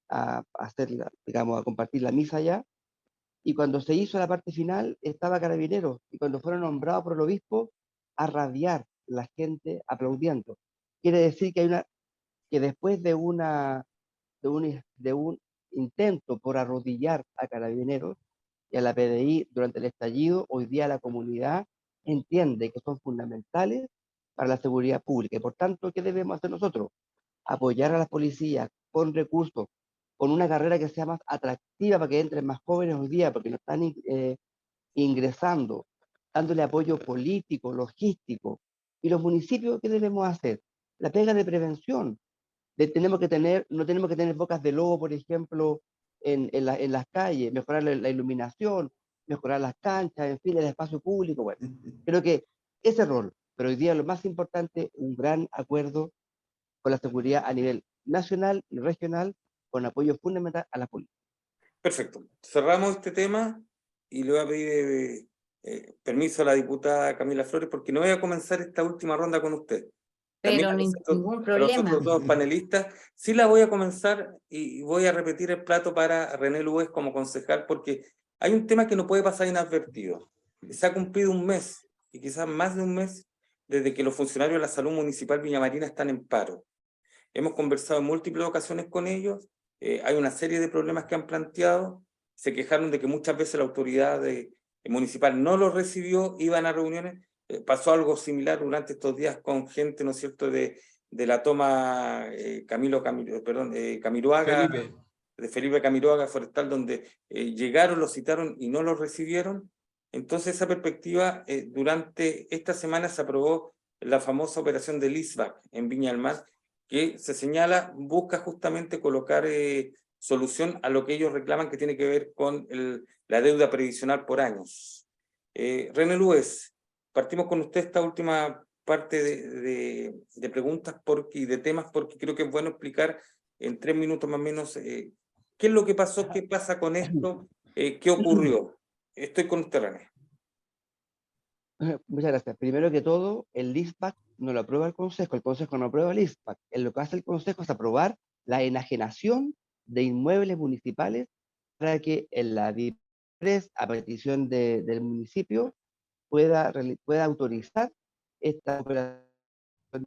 a hacer, digamos, a compartir la misa allá, y cuando se hizo la parte final estaba Carabineros, y cuando fueron nombrados por el obispo, a rabiar la gente aplaudiendo. Quiere decir que que después de un intento por arrodillar a Carabineros y a la PDI durante el estallido, hoy día la comunidad entiende que son fundamentales para la seguridad pública. Y por tanto, ¿qué debemos hacer nosotros? Apoyar a las policías con recursos, con una carrera que sea más atractiva para que entren más jóvenes hoy día, porque no están ingresando, dándole apoyo político, logístico. ¿Y los municipios qué debemos hacer? La pega de prevención. No tenemos que tener bocas de lobo, por ejemplo, en las calles, mejorar la iluminación, mejorar las canchas, en fin, el espacio público. Bueno, creo que ese rol, pero hoy día lo más importante, un gran acuerdo con la seguridad a nivel nacional y regional, con apoyo fundamental a la policía. Perfecto. Cerramos este tema y le voy a pedir permiso a la diputada Camila Flores, porque no voy a comenzar esta última ronda con usted. Pero no hay ningún problema. Para los otros dos panelistas, sí la voy a comenzar y voy a repetir el plato para René Lues como concejal, porque hay un tema que no puede pasar inadvertido. Se ha cumplido un mes, y quizás más de un mes, desde que los funcionarios de la salud municipal Viña Marina están en paro. Hemos conversado en múltiples ocasiones con ellos, hay una serie de problemas que han planteado, se quejaron de que muchas veces la autoridad municipal no los recibió, iban a reuniones. Pasó algo similar durante estos días con gente, ¿no es cierto?, de la toma Camiroaga, de Felipe Camiroaga Forestal, donde llegaron, los citaron y no los recibieron. Entonces, esa perspectiva, durante esta semana se aprobó la famosa operación del ISBAC en Viña del Mar, que se señala, busca justamente colocar solución a lo que ellos reclaman, que tiene que ver con la deuda previsional por años. René Lues, partimos con usted esta última parte de preguntas y de temas, porque creo que es bueno explicar en 3 minutos más o menos qué es lo que pasó, qué pasa con esto, qué ocurrió. Estoy con usted, René. Muchas gracias. Primero que todo, el LISPAC no lo aprueba el Consejo no aprueba el LISPAC. Lo que hace el Consejo es aprobar la enajenación de inmuebles municipales para que la DIPRES, a petición del municipio, pueda autorizar esta operación,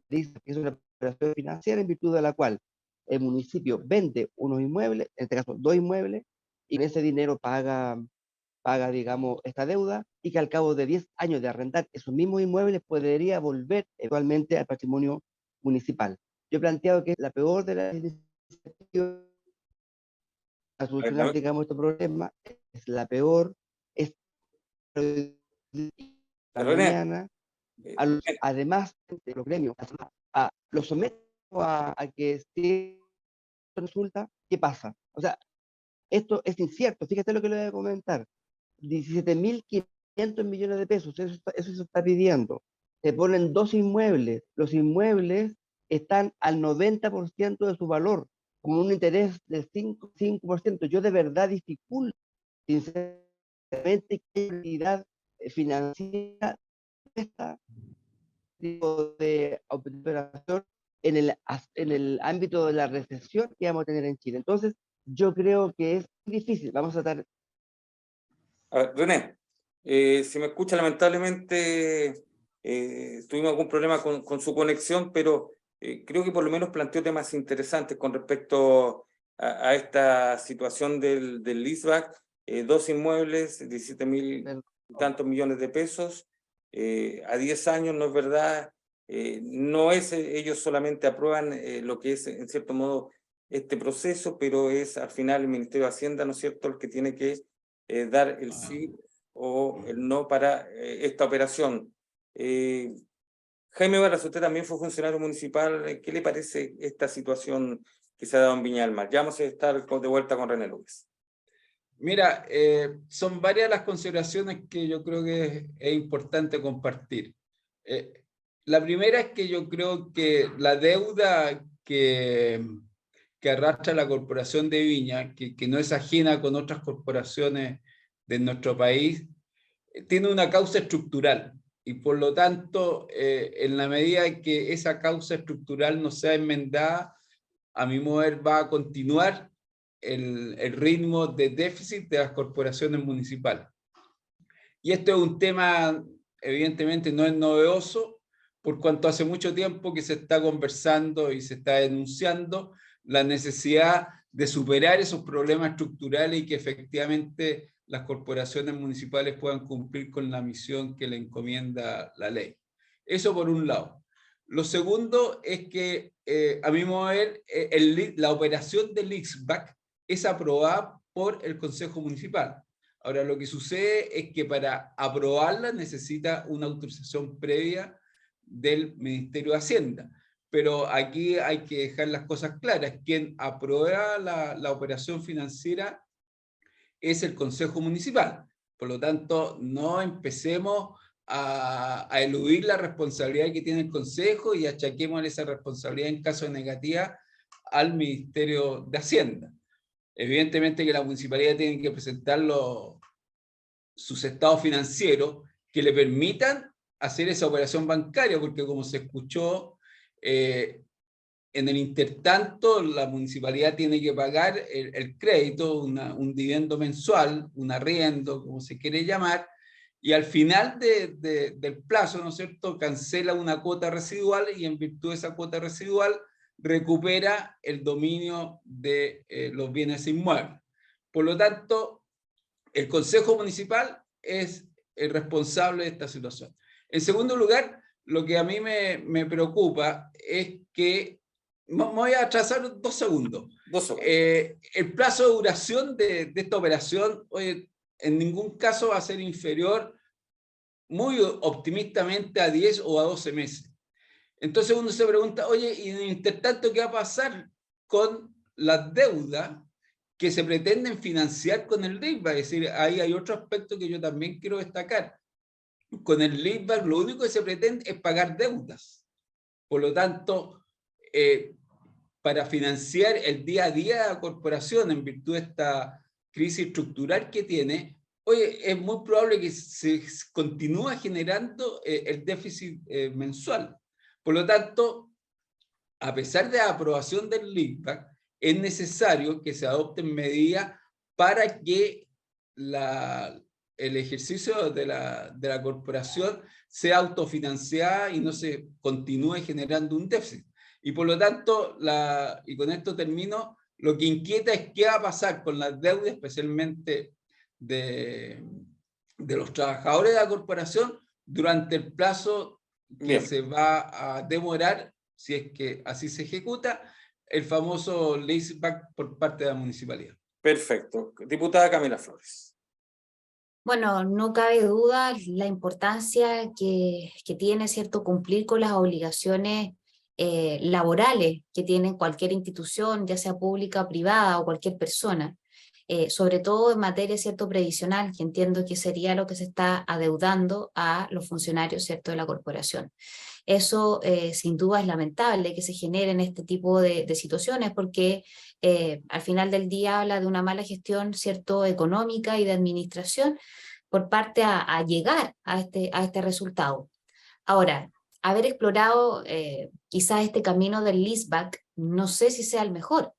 que es una operación financiera en virtud de la cual el municipio vende unos inmuebles, en este caso 2 inmuebles, y con ese dinero paga, digamos, esta deuda, y que al cabo de 10 años de arrendar esos mismos inmuebles podría volver eventualmente al patrimonio municipal. Yo he planteado que es la peor de las iniciativas a solucionar, digamos, este problema, es la peor, es la mañana, además de los gremios, los someto a que si resulta, ¿qué pasa? O sea, esto es incierto, fíjate lo que le voy a comentar. 17.500 millones de pesos, eso se está pidiendo. Se ponen 2 inmuebles, los inmuebles están al 90% de su valor, con un interés del 5%. Yo de verdad dificulto, sinceramente, qué cantidad financiera esta tipo de operación en el ámbito de la recesión que vamos a tener en Chile. Entonces, yo creo que es difícil. Vamos a tratar. A ver, René, si me escucha, lamentablemente tuvimos algún problema con su conexión, pero creo que por lo menos planteó temas interesantes con respecto a esta situación del leaseback. 2 inmuebles, 17.000 y tantos millones de pesos, a 10 años, no es verdad. No es, ellos solamente aprueban lo que es, en cierto modo, este proceso, pero es al final el Ministerio de Hacienda, ¿no es cierto?, el que tiene que dar el sí o el no para esta operación. Jaime Barras, usted también fue funcionario municipal. ¿Qué le parece esta situación que se ha dado en Viña del Mar? Ya vamos a estar de vuelta con René López. Mira, son varias las consideraciones que yo creo que es importante compartir. La primera es que yo creo que la deuda que arrastra la Corporación de Viña, que no es ajena con otras corporaciones de nuestro país, tiene una causa estructural. Y por lo tanto, en la medida que esa causa estructural no sea enmendada, a mi mover va a continuar el ritmo de déficit de las corporaciones municipales. Y esto es un tema, evidentemente, no es novedoso, por cuanto hace mucho tiempo que se está conversando y se está denunciando la necesidad de superar esos problemas estructurales y que efectivamente las corporaciones municipales puedan cumplir con la misión que le encomienda la ley. Eso por un lado. Lo segundo es que, a mi mover, la operación del leaseback es aprobada por el Consejo Municipal. Ahora, lo que sucede es que para aprobarla necesita una autorización previa del Ministerio de Hacienda. Pero aquí hay que dejar las cosas claras. Quien aprueba la operación financiera es el Consejo Municipal. Por lo tanto, no empecemos a eludir la responsabilidad que tiene el Consejo y achaquemos esa responsabilidad en caso de negativa al Ministerio de Hacienda. Evidentemente que la municipalidad tiene que presentar sus estados financieros que le permitan hacer esa operación bancaria, porque como se escuchó, en el intertanto la municipalidad tiene que pagar el crédito, un dividendo mensual, un arriendo, como se quiere llamar, y al final del plazo, ¿no es cierto?, cancela una cuota residual y en virtud de esa cuota residual recupera el dominio de los bienes inmuebles. Por lo tanto, el Consejo Municipal es el responsable de esta situación. En segundo lugar, lo que a mí me preocupa es que, me voy a atrasar 2 segundos. El plazo de duración de esta operación, oye, en ningún caso va a ser inferior, muy optimistamente, a 10 o a 12 meses. Entonces uno se pregunta, oye, y en el intertanto, ¿qué va a pasar con las deudas que se pretenden financiar con el leaseback. Es decir, ahí hay otro aspecto que yo también quiero destacar. Con el leaseback lo único que se pretende es pagar deudas. Por lo tanto, para financiar el día a día de la corporación en virtud de esta crisis estructural que tiene, oye, es muy probable que se continúe generando el déficit mensual. Por lo tanto, a pesar de la aprobación del leaseback, es necesario que se adopten medidas para que el ejercicio de la corporación sea autofinanciada y no se continúe generando un déficit. Y por lo tanto, y con esto termino, lo que inquieta es qué va a pasar con las deudas, especialmente de los trabajadores de la corporación, durante el plazo que se va a demorar, si es que así se ejecuta, el famoso leaseback por parte de la municipalidad. Perfecto. Diputada Camila Flores. Bueno, no cabe duda la importancia que tiene, ¿cierto?, cumplir con las obligaciones laborales que tiene cualquier institución, ya sea pública o privada o cualquier persona, sobre todo en materia, ¿cierto?, previsional, que entiendo que sería lo que se está adeudando a los funcionarios, ¿cierto?, de la corporación. Eso sin duda es lamentable que se generen este tipo de situaciones porque al final del día habla de una mala gestión, ¿cierto?, económica y de administración por parte a llegar a este resultado. Ahora, haber explorado quizás este camino del leaseback, no sé si sea el mejor.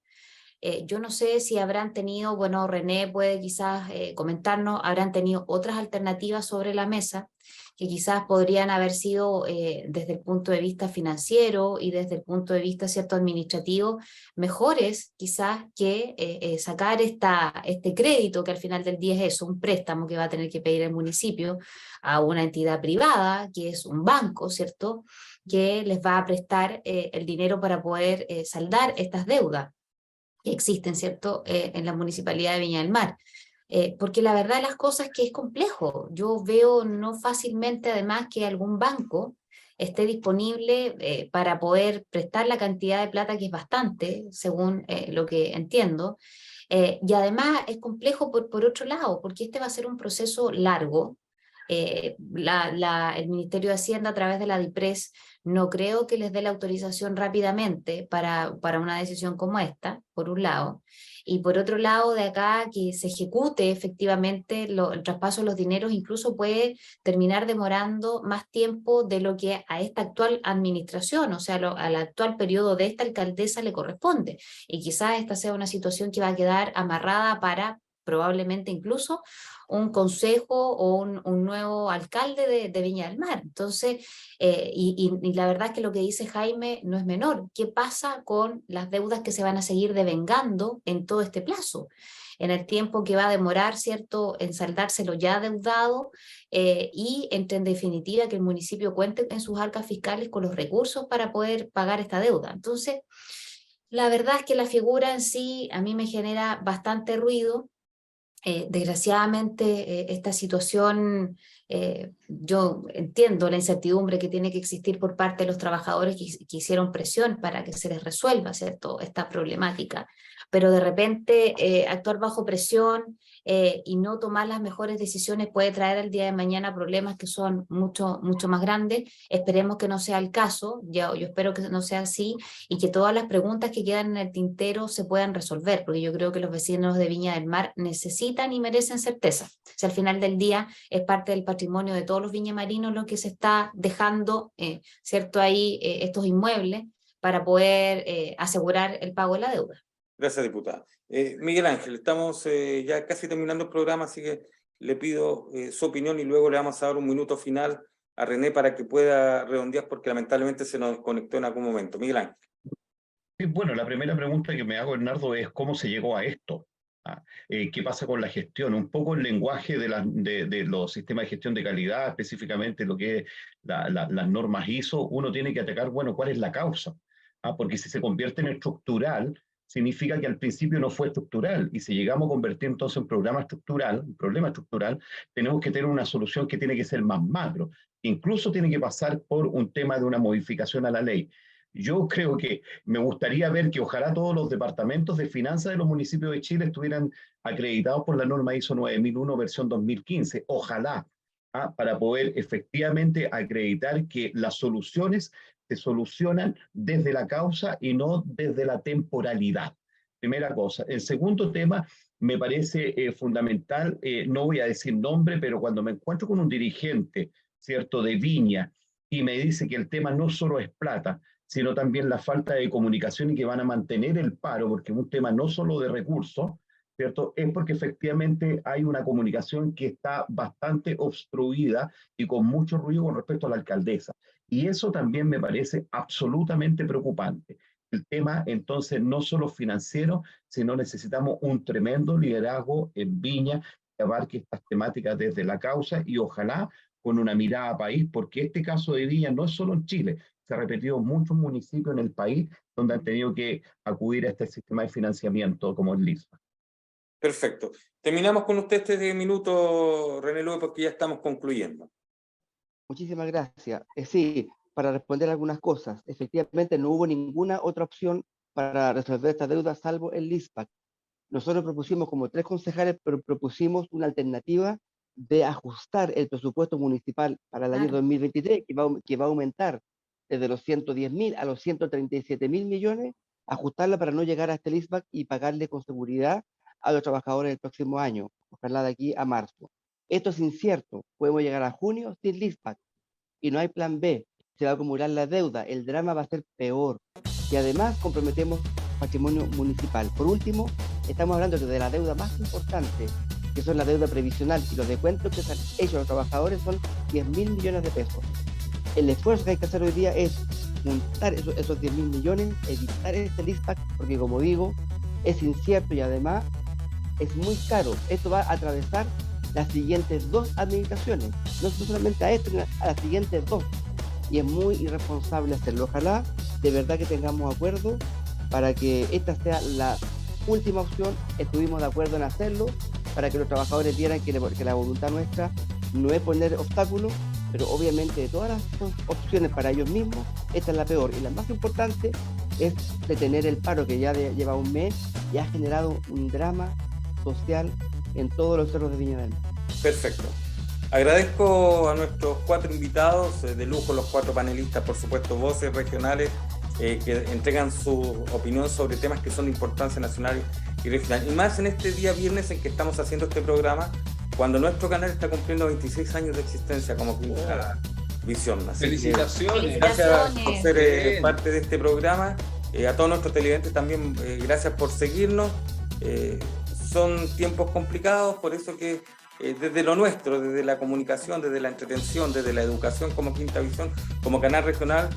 Yo no sé si habrán tenido, bueno, René puede quizás comentarnos, habrán tenido otras alternativas sobre la mesa que quizás podrían haber sido desde el punto de vista financiero y desde el punto de vista, cierto, administrativo, mejores quizás que sacar este crédito que al final del día es eso, un préstamo que va a tener que pedir el municipio a una entidad privada, que es un banco, ¿cierto?, que les va a prestar el dinero para poder saldar estas deudas que existen, ¿cierto?, en la Municipalidad de Viña del Mar. Porque la verdad de las cosas es que es complejo. Yo veo no fácilmente además que algún banco esté disponible para poder prestar la cantidad de plata que es bastante, según lo que entiendo. Y además es complejo por otro lado, porque este va a ser un proceso largo. El Ministerio de Hacienda a través de la DIPRES no creo que les dé la autorización rápidamente para una decisión como esta, por un lado, y por otro lado de acá que se ejecute efectivamente el traspaso de los dineros incluso puede terminar demorando más tiempo de lo que a esta actual administración, o sea, al actual periodo de esta alcaldesa le corresponde, y quizás esta sea una situación que va a quedar amarrada para probablemente incluso un consejo o un nuevo alcalde de Viña del Mar. Entonces, y la verdad es que lo que dice Jaime no es menor. ¿Qué pasa con las deudas que se van a seguir devengando en todo este plazo? En el tiempo que va a demorar, ¿cierto?, en saldárselo ya adeudado y en definitiva que el municipio cuente en sus arcas fiscales con los recursos para poder pagar esta deuda. Entonces, la verdad es que la figura en sí a mí me genera bastante ruido. Desgraciadamente esta situación, yo entiendo la incertidumbre que tiene que existir por parte de los trabajadores que hicieron presión para que se les resuelva, ¿cierto?, esta problemática, pero de repente actuar bajo presión y no tomar las mejores decisiones puede traer al día de mañana problemas que son mucho más grandes. Esperemos que no sea el caso, yo espero que no sea así y que todas las preguntas que quedan en el tintero se puedan resolver, porque yo creo que los vecinos de Viña del Mar necesitan y merecen certeza. Si al final del día es parte del patrimonio de todos los viñamarinos lo que se está dejando, ¿cierto?, ahí estos inmuebles para poder asegurar el pago de la deuda. Gracias, diputada. Miguel Ángel, estamos ya casi terminando el programa, así que le pido su opinión y luego le vamos a dar un minuto final a René para que pueda redondear porque lamentablemente se nos desconectó en algún momento. Miguel Ángel. Bueno, la primera pregunta que me hago, Bernardo, es cómo se llegó a esto. ¿Qué pasa con la gestión? Un poco el lenguaje de los sistemas de gestión de calidad, específicamente lo que es las normas ISO, uno tiene que atacar, bueno, ¿cuál es la causa? Porque si se convierte en estructural, significa que al principio no fue estructural, y si llegamos a convertir entonces en problema estructural, tenemos que tener una solución que tiene que ser más macro, incluso tiene que pasar por un tema de una modificación a la ley. Yo creo que me gustaría ver que ojalá todos los departamentos de finanzas de los municipios de Chile estuvieran acreditados por la norma ISO 9001 versión 2015. Ojalá, para poder efectivamente acreditar que las soluciones se solucionan desde la causa y no desde la temporalidad. Primera cosa. El segundo tema me parece fundamental, no voy a decir nombre, pero cuando me encuentro con un dirigente, ¿cierto?, de Viña, y me dice que el tema no solo es plata, sino también la falta de comunicación y que van a mantener el paro, porque es un tema no solo de recursos, ¿cierto? Es porque efectivamente hay una comunicación que está bastante obstruida y con mucho ruido con respecto a la alcaldesa. Y eso también me parece absolutamente preocupante. El tema, entonces, no solo financiero, sino necesitamos un tremendo liderazgo en Viña que abarque estas temáticas desde la causa y ojalá con una mirada a país, porque este caso de Viña no es solo en Chile, se ha repetido en muchos municipios en el país donde han tenido que acudir a este sistema de financiamiento como el LISPA. Perfecto. Terminamos con usted este minuto, René Lugo, porque ya estamos concluyendo. Muchísimas gracias. Sí, para responder algunas cosas. Efectivamente, no hubo ninguna otra opción para resolver esta deuda salvo el LISPAC. Nosotros propusimos, como 3 concejales, pero propusimos una alternativa de ajustar el presupuesto municipal para el año 2023, que va a aumentar desde los 110.000 a los 137.000 millones, ajustarla para no llegar a este LISPAC y pagarle con seguridad a los trabajadores del próximo año, ojalá de aquí a marzo. Esto es incierto, podemos llegar a junio sin LISPAC y no hay plan B, se va a acumular la deuda, el drama va a ser peor y además comprometemos patrimonio municipal. Por último, estamos hablando de la deuda más importante, que son la deuda previsional y los descuentos que se han hecho a los trabajadores son 10.000 millones de pesos. El esfuerzo que hay que hacer hoy día es juntar esos 10.000 millones, evitar este LISPAC, porque como digo, es incierto y además es muy caro. Esto va a atravesar las siguientes 2 administraciones, no solamente a esto, sino a las siguientes 2. Y es muy irresponsable hacerlo. Ojalá de verdad que tengamos acuerdo para que esta sea la última opción. Estuvimos de acuerdo en hacerlo para que los trabajadores vieran que la voluntad nuestra no es poner obstáculos, pero obviamente de todas las opciones para ellos mismos, esta es la peor. Y la más importante es detener el paro que ya lleva un mes y ha generado un drama social en todos los cerros de Viña del Mar. Perfecto. Agradezco a nuestros 4 invitados, de lujo los 4 panelistas, por supuesto, voces regionales que entregan su opinión sobre temas que son de importancia nacional y regional. Y más en este día viernes en que estamos haciendo este programa, cuando nuestro canal está cumpliendo 26 años de existencia como Quinta Visión. Así felicitaciones. Gracias por ser parte de este programa. A todos nuestros televidentes también, gracias por seguirnos. Son tiempos complicados, por eso que desde lo nuestro, desde la comunicación, desde la entretención, desde la educación como Quinta Visión, como canal regional,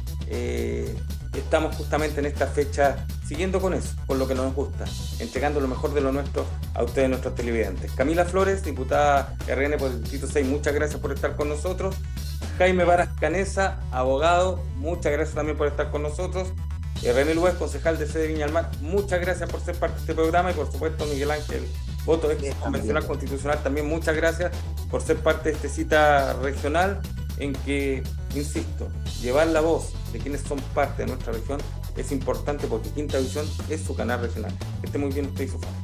estamos justamente en esta fecha siguiendo con eso, con lo que nos gusta, entregando lo mejor de lo nuestro a ustedes, nuestros televidentes. Camila Flores, diputada RN por el Distrito 6, muchas gracias por estar con nosotros. Jaime Varas Canesa, abogado, muchas gracias también por estar con nosotros. René Luez, concejal de sede Viña del Mar, muchas gracias por ser parte de este programa y por supuesto Miguel Ángel Voto, ex convencional constitucional, también muchas gracias por ser parte de esta cita regional en que, insisto, llevar la voz de quienes son parte de nuestra región es importante porque Quinta Visión es su canal regional. Que esté muy bien usted y su familia.